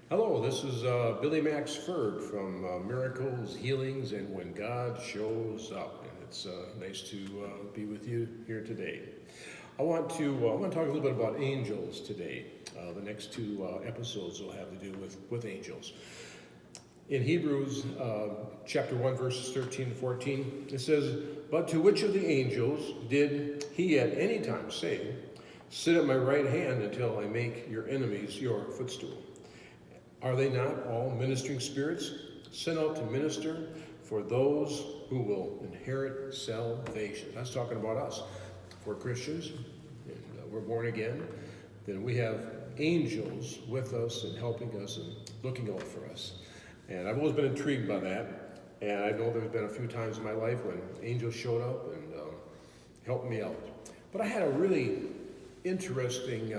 Hello, this is Billy Max Ferd from Miracles, Healings, and When God Shows Up. And it's nice to be with you here today. I want to talk a little bit about angels today. The next two episodes will have to do with angels. In Hebrews chapter 1, verses 13 and 14, it says, "But to which of the angels did he at any time say, 'Sit at my right hand until I make your enemies your footstool'? Are they not all ministering spirits sent out to minister for those who will inherit salvation?" That's talking about us. If we're Christians and we're born again, then we have angels with us and helping us and looking out for us. And I've always been intrigued by that. And I know there's been a few times in my life when angels showed up and helped me out. But I had a really interesting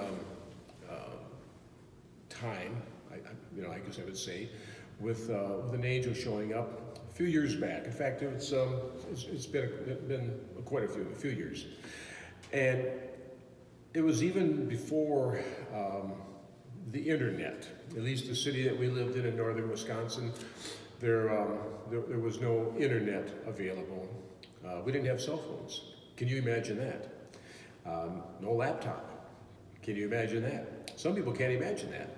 time, I guess I would say, with an angel showing up a few years back. In fact, it's been quite a few years, and it was even before the internet. At least the city that we lived in northern Wisconsin, there was no internet available. We didn't have cell phones. Can you imagine that? No laptop. Can you imagine that? Some people can't imagine that.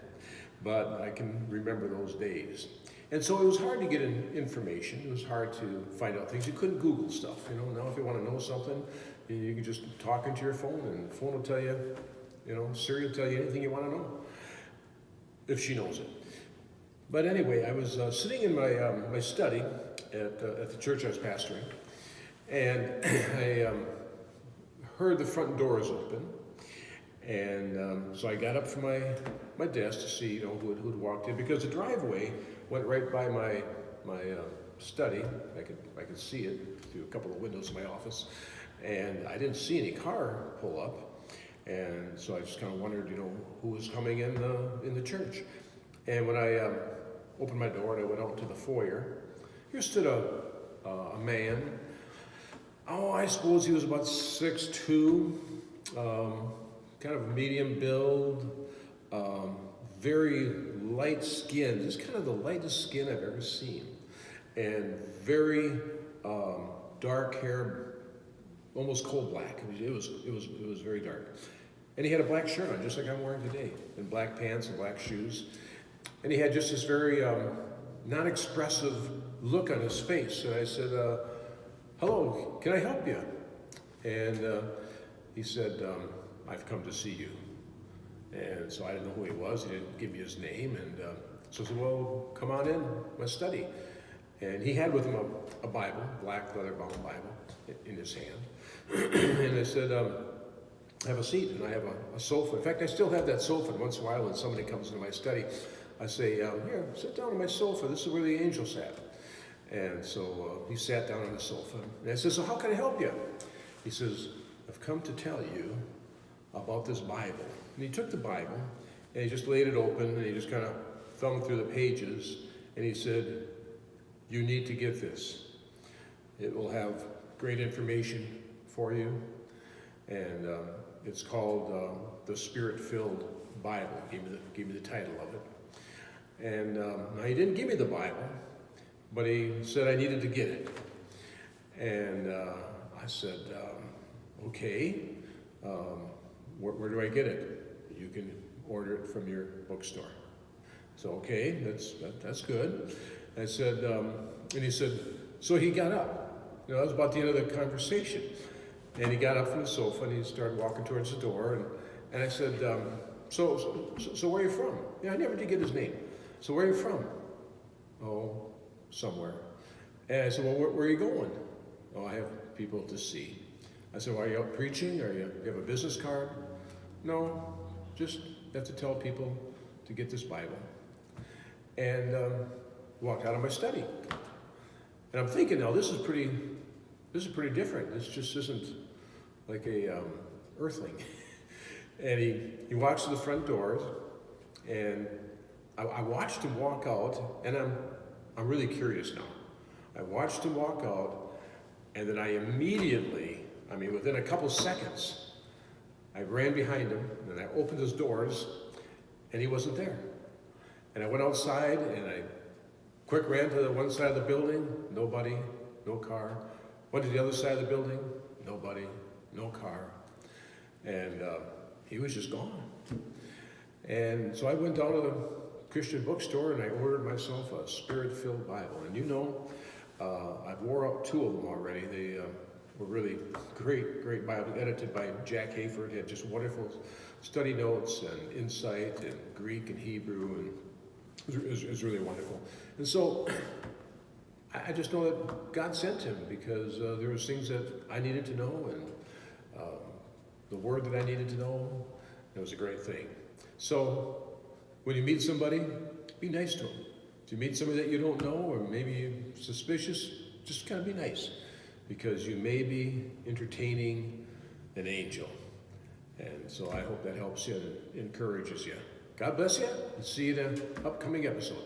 But I can remember those days. And so it was hard to get information. It was hard to find out things. You couldn't Google stuff. Now if you want to know something, you can just talk into your phone and the phone will tell you, Siri will tell you anything you want to know, if she knows it. But anyway, I was sitting in my study at the church I was pastoring, and I heard the front doors open. And so I got up from my desk to see who'd walked in, because the driveway went right by my study. I could see it through a couple of windows in my office, and I didn't see any car pull up. And so I just kind of wondered, who was coming in the church. And when I opened my door and I went out to the foyer, here stood a man. Oh, I suppose he was about 6'2". Kind of medium build, very light skin, just kind of the lightest skin I've ever seen, and very dark hair, almost coal black. It was very dark, and he had a black shirt on, just like I'm wearing today, and black pants and black shoes, and he had just this very non-expressive look on his face. And I said, "Hello, can I help you?" And he said, "I've come to see you." And so I didn't know who he was. He didn't give me his name. And so I said, "Well, come on in my study." And he had with him a Bible, black leather-bound Bible in his hand. And I said, "Have a seat." And I have a sofa. In fact, I still have that sofa. And once in a while when somebody comes into my study, I say, "Here, sit down on my sofa. This is where the angel sat." And so he sat down on the sofa. And I said, "So how can I help you?" He says, "I've come to tell you about this Bible." And he took the Bible and he just laid it open and he just kind of thumbed through the pages, and he said, "You need to get this. It will have great information for you, and it's called the Spirit-Filled Bible." Gave me the title of it. And now he didn't give me the Bible, but he said I needed to get it. And I said, "Okay. Where do I get it?" "You can order it from your bookstore." So, okay, that's good. I said, and he said, so he got up. That was about the end of the conversation. And he got up from the sofa and he started walking towards the door. And I said, so where are you from? I never did get his name. "So where are you from?" "Oh, somewhere." And I said, "Well, where are you going?" "Oh, I have people to see." I said, "Well, are you out preaching, or you have a business card?" "No, just have to tell people to get this Bible." And walked out of my study. And I'm thinking, now this is pretty different. This just isn't like a earthling. And he walks to the front doors, and I watched him walk out, and I'm really curious now. I watched him walk out, and then I immediately, within a couple seconds, I ran behind him, and I opened his doors, and he wasn't there. And I went outside and I quick ran to the one side of the building, nobody, no car. Went to the other side of the building, nobody, no car. And he was just gone. And so I went down to the Christian bookstore and I ordered myself a Spirit-filled Bible. And you know, I've wore out 2 of them already. They were really great Bibles, edited by Jack Hayford. Had just wonderful study notes and insight in Greek and Hebrew, and it was really wonderful. And so I just know that God sent him because there was things that I needed to know, and the word that I needed to know. It was a great thing. So when you meet somebody, be nice to them. If you meet somebody that you don't know, or maybe you're suspicious, just kind of be nice, because you may be entertaining an angel. And so I hope that helps you and encourages you. God bless you, and see you in an upcoming episode.